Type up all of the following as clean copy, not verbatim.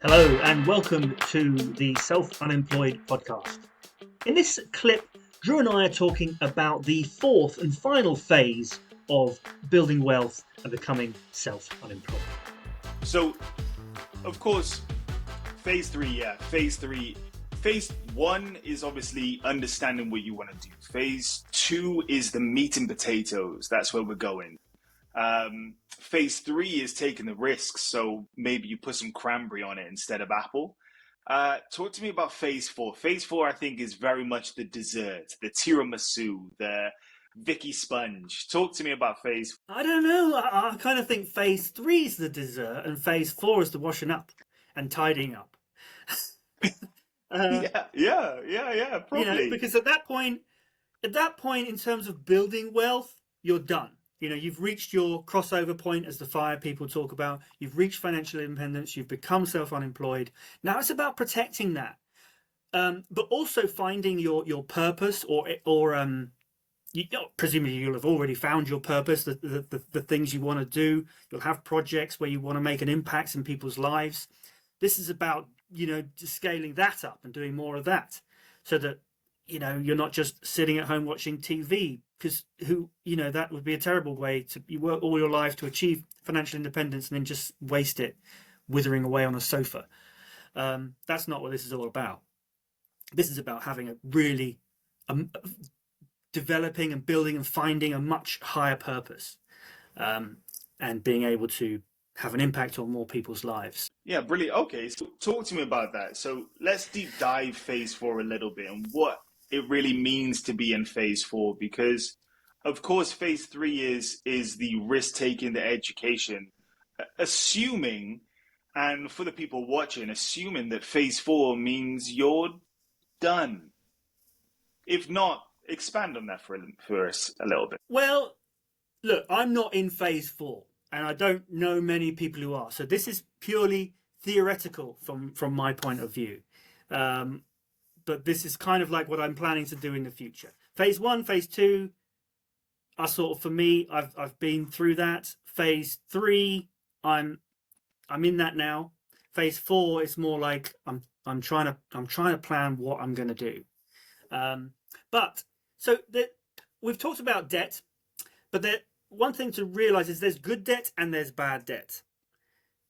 Hello and welcome to the Self-Unemployed podcast. In this clip, Drew and I are talking about the fourth and final phase of building wealth and becoming self-unemployed. So, of course, phase three, phase three. Phase one is obviously understanding what you want to do. Phase two is the meat and potatoes. That's where we're going. Phase three is taking the risks. So maybe you put some cranberry on it instead of apple. Talk to me about phase four. Phase four, I think, is very much the dessert, the tiramisu, the Vicky sponge. Talk to me about phase. I don't know. I kind of think phase three is the dessert and phase four is the washing up and tidying up. uh, Probably. because at that point, in terms of building wealth, you're done. You've reached your crossover point, as the FIRE people talk about. You've reached financial independence. You've become self-unemployed. Now it's about protecting that, but also finding your purpose, presumably you'll have already found your purpose, the things you want to do. You'll have projects where you want to make an impact in people's lives. This is about just scaling that up and doing more of that, so that you're not just sitting at home watching TV, because that would be a terrible way to. You work all your life to achieve financial independence and then just waste it withering away on a sofa. That's not what this is all about. This is about having a really developing and building and finding a much higher purpose, and being able to have an impact on more people's lives. Yeah, brilliant. Okay, so talk to me about that. So let's deep dive phase four a little bit and what it really means to be in phase four, because of course phase three is the risk taking, the education, assuming, and for the people watching, assuming that phase four means you're done. If not, expand on that for us a little bit. Well, look, I'm not in phase four, and I don't know many people who are. So this is purely theoretical from my point of view. But this is kind of like what I'm planning to do in the future. Phase one, phase two are sort of, for me, I've been through that. Phase three, I'm in that now. Phase four is more like I'm trying to plan what I'm going to do. But so we've talked about debt, but one thing to realize is there's good debt and there's bad debt.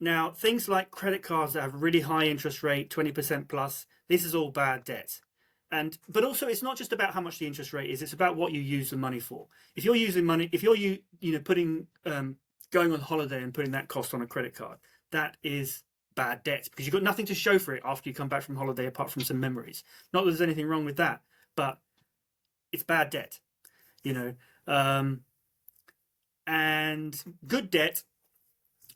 Now, things like credit cards that have a really high interest rate, 20% plus, this is all bad debt. But also, it's not just about how much the interest rate is, it's about what you use the money for. If you're using money, if you're putting going on holiday and putting that cost on a credit card, that is bad debt, because you've got nothing to show for it after you come back from holiday apart from some memories. Not that there's anything wrong with that, but it's bad debt. And good debt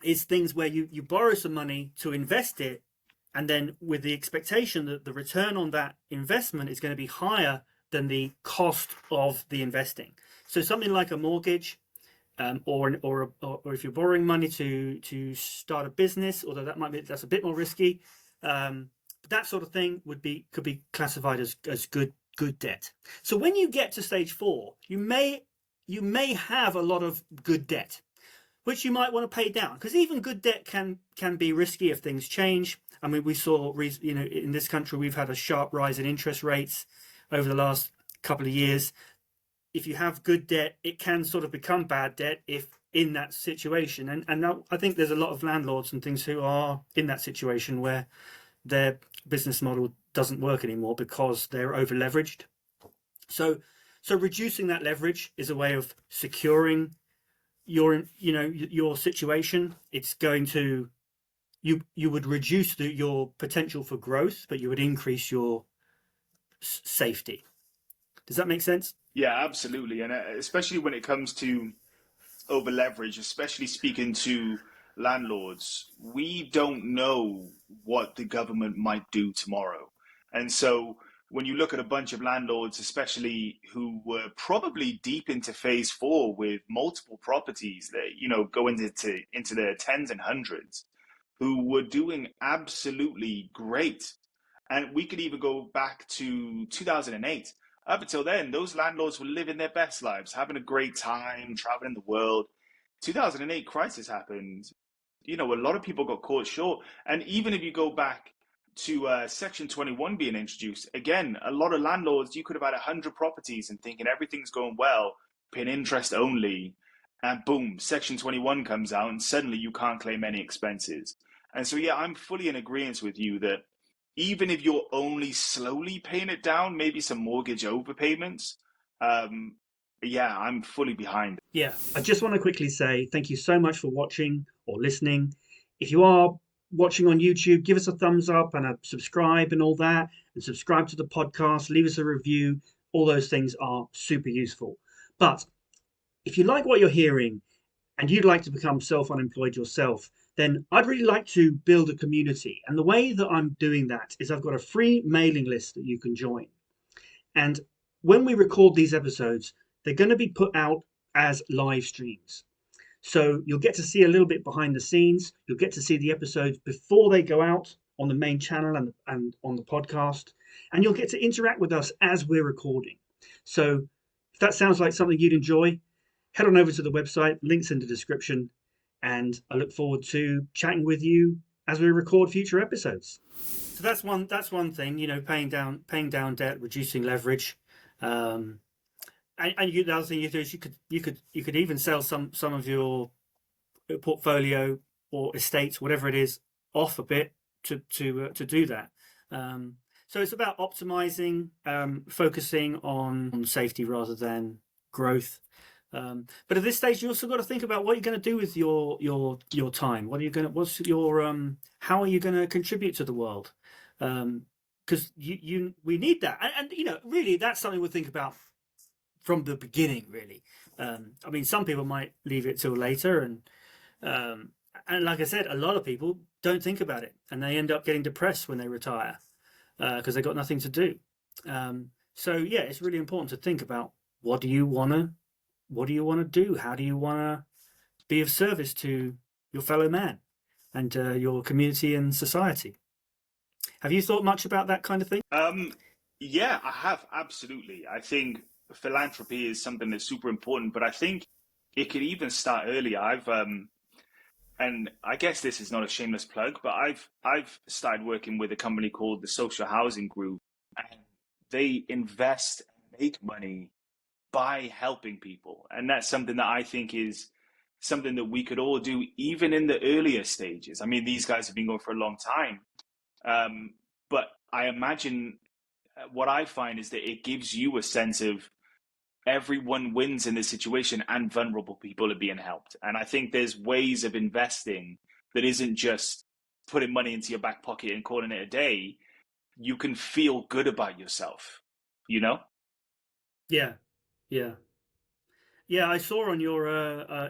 is things where you borrow some money to invest it, and then with the expectation that the return on that investment is going to be higher than the cost of the investing. So something like a mortgage, or if you're borrowing money to start a business, although that's a bit more risky, that sort of thing could be classified as good debt. So when you get to stage four, you may have a lot of good debt, which you might want to pay down, because even good debt can be risky if things change. I mean, we saw, in this country, we've had a sharp rise in interest rates over the last couple of years. If you have good debt, it can sort of become bad debt if in that situation. And I think there's a lot of landlords and things who are in that situation where their business model doesn't work anymore because they're over leveraged. So reducing that leverage is a way of securing your situation. It's going to, you would reduce your potential for growth, but you would increase your safety. Does that make sense? Yeah, absolutely. And especially when it comes to over leverage, especially speaking to landlords, we don't know what the government might do tomorrow. And so when you look at a bunch of landlords, especially who were probably deep into phase four with multiple properties that, go into their tens and hundreds, who were doing absolutely great. And we could even go back to 2008. Up until then, those landlords were living their best lives, having a great time, traveling the world. 2008 crisis happened. a lot of people got caught short. And even if you go back to Section 21 being introduced, again, a lot of landlords, you could have had 100 properties and thinking everything's going well, paying interest only, and boom, Section 21 comes out, and suddenly you can't claim any expenses. And so, yeah, I'm fully in agreement with you that even if you're only slowly paying it down, maybe some mortgage overpayments, um, yeah, I'm fully behind. Yeah, I just want to quickly say thank you so much for watching or listening. If you are watching on YouTube, give us a thumbs up and a subscribe and all that, and subscribe to the podcast, leave us a review. All those things are super useful. But if you like what you're hearing and you'd like to become self unemployed yourself, then I'd really like to build a community. And the way that I'm doing that is I've got a free mailing list that you can join. And when we record these episodes, they're going to be put out as live streams. So you'll get to see a little bit behind the scenes. You'll get to see the episodes before they go out on the main channel and on the podcast. And you'll get to interact with us as we're recording. So if that sounds like something you'd enjoy, head on over to the website, links in the description. And I look forward to chatting with you as we record future episodes. So that's one thing, paying down debt, reducing leverage. And the other thing you do is you could even sell some of your portfolio or estates, whatever it is, off a bit to do that. So it's about optimizing, focusing on safety rather than growth. But at this stage, you also got to think about what you're going to do with your time. How are you going to contribute to the world? Because we need that, and really, that's something we'll think about from the beginning, really. I mean, some people might leave it till later, and like I said, a lot of people don't think about it, and they end up getting depressed when they retire because they got nothing to do. So yeah, it's really important to think about what do you want to do? How do you want to be of service to your fellow man and your community and society? Have you thought much about that kind of thing? Yeah, I have, absolutely. I think philanthropy is something that's super important, but I think it could even start earlier. And I guess this is not a shameless plug, but I've started working with a company called the Social Housing Group, and they invest and make money by helping people. And that's something that I think is something that we could all do even in the earlier stages. I mean, these guys have been going for a long time. But I imagine what I find is that it gives you a sense of everyone wins in this situation and vulnerable people are being helped. And I think there's ways of investing that isn't just putting money into your back pocket and calling it a day. You can feel good about yourself, you know? Yeah, yeah. Yeah, I saw on your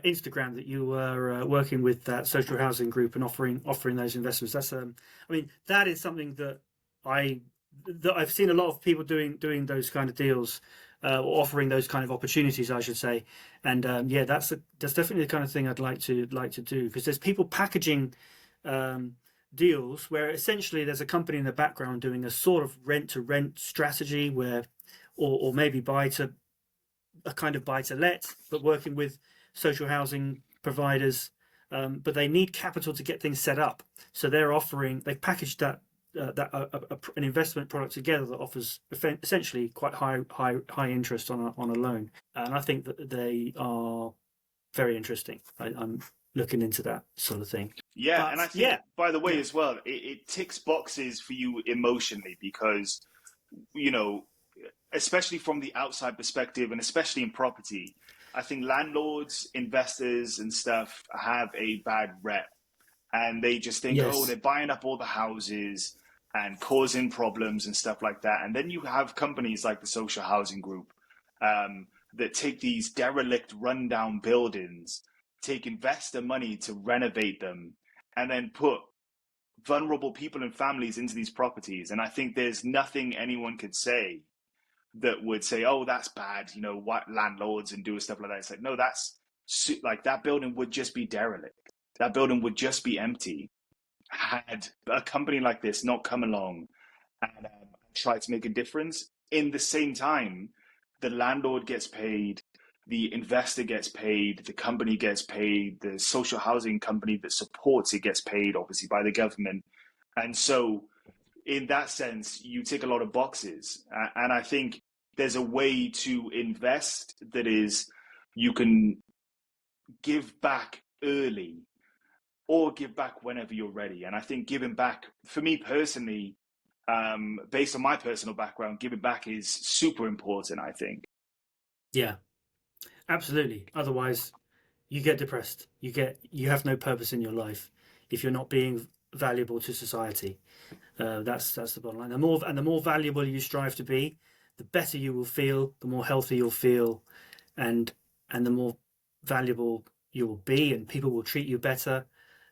Instagram that you were working with that social housing group and offering those investments. I mean, that is something that I've seen a lot of people doing those kind of deals, or offering those kind of opportunities, I should say. And yeah, that's definitely the kind of thing I'd like to do, because there's people packaging deals where essentially there's a company in the background doing a sort of rent to rent strategy where, or maybe a kind of buy to let, but working with social housing providers. But they need capital to get things set up. So they've packaged an investment product together that offers essentially quite high interest on a loan. And I think that they are very interesting. I'm looking into that sort of thing. Yeah, But and I think, yeah, by the way, yeah, as well, it ticks boxes for you emotionally because, you know, especially from the outside perspective and especially in property, I think landlords, investors, and stuff have a bad rep. And they just think, oh, yes, they're buying up all the houses and causing problems and stuff like that. And then you have companies like the Social Housing Group that take these derelict, rundown buildings, take investor money to renovate them, and then put vulnerable people and families into these properties. And I think there's nothing anyone could say that would say, "Oh, that's bad," what landlords and do stuff like that. It's like, no, that's like that building would just be derelict. That building would just be empty had a company like this not come along and try to make a difference. In the same time, the landlord gets paid, the investor gets paid, the company gets paid, the social housing company that supports it gets paid, obviously, by the government. And so, in that sense, you tick a lot of boxes. And I think there's a way to invest that is you can give back early or give back whenever you're ready. And I think giving back, for me personally, based on my personal background, giving back is super important, I think. Yeah, absolutely. Otherwise, you get depressed. You have no purpose in your life if you're not being valuable to society. That's the bottom line. The more valuable you strive to be, the better you will feel, the more healthy you'll feel, and the more valuable you will be, and people will treat you better.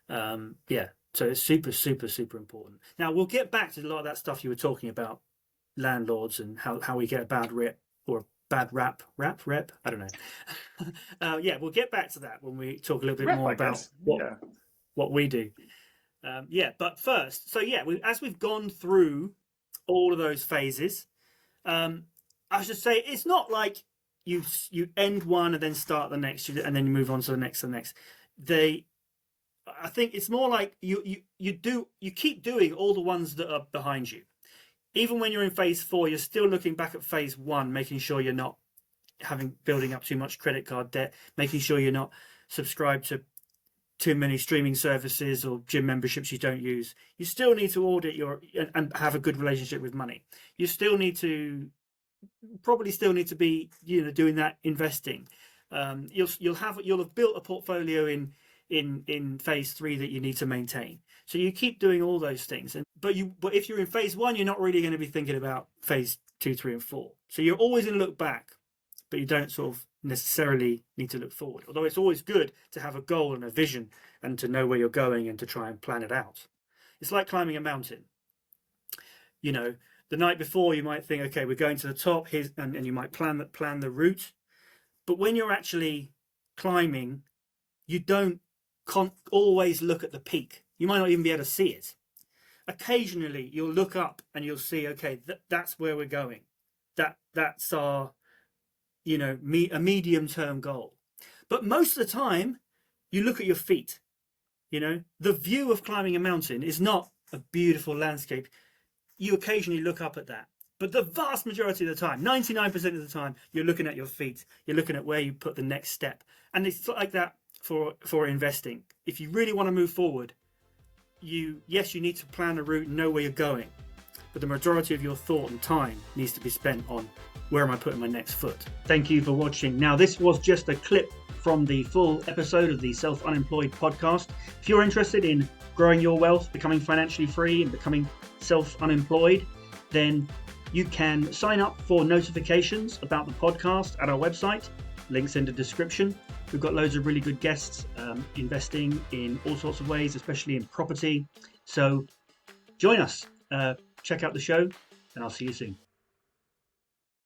Yeah, so it's super, super, super important. Now we'll get back to a lot of that stuff you were talking about, landlords and how we get a bad rep or a bad rep. I don't know. Yeah, we'll get back to that when we talk a little bit more about what we do. Yeah, but first, so yeah, as we've gone through all of those phases, I should say it's not like you end one and then start the next, and then you move on to the next and the next. I think it's more like you keep doing all the ones that are behind you. Even when you're in phase 4, you're still looking back at phase 1, making sure you're not building up too much credit card debt, making sure you're not subscribed to too many streaming services or gym memberships you don't use. You still need to audit and have a good relationship with money. You still need to be doing that investing. You'll have built a portfolio in phase 3 that you need to maintain. So you keep doing all those things, but if you're in phase 1, you're not really going to be thinking about phase 2, 3, and 4. So you're always going to look back, but you don't sort of necessarily need to look forward. Although it's always good to have a goal and a vision and to know where you're going and to try and plan it out. It's like climbing a mountain. The night before you might think, okay, we're going to the top, and you might plan the route. But when you're actually climbing, you don't always look at the peak. You might not even be able to see it. Occasionally, you'll look up and you'll see, okay, that's where we're going. That's our, a medium-term goal. But most of the time, you look at your feet. The view of climbing a mountain is not a beautiful landscape. You occasionally look up at that. But the vast majority of the time, 99% of the time, you're looking at your feet. You're looking at where you put the next step. And it's like that for investing. If you really want to move forward, you need to plan a route and know where you're going. But the majority of your thought and time needs to be spent on where am I putting my next foot. Thank you for watching. Now, this was just a clip from the full episode of the Self-Unemployed podcast. If you're interested in growing your wealth, becoming financially free, and becoming self-unemployed, then you can sign up for notifications about the podcast at our website. Links in the description. We've got loads of really good guests investing in all sorts of ways, especially in property. So join us, check out the show, and I'll see you soon.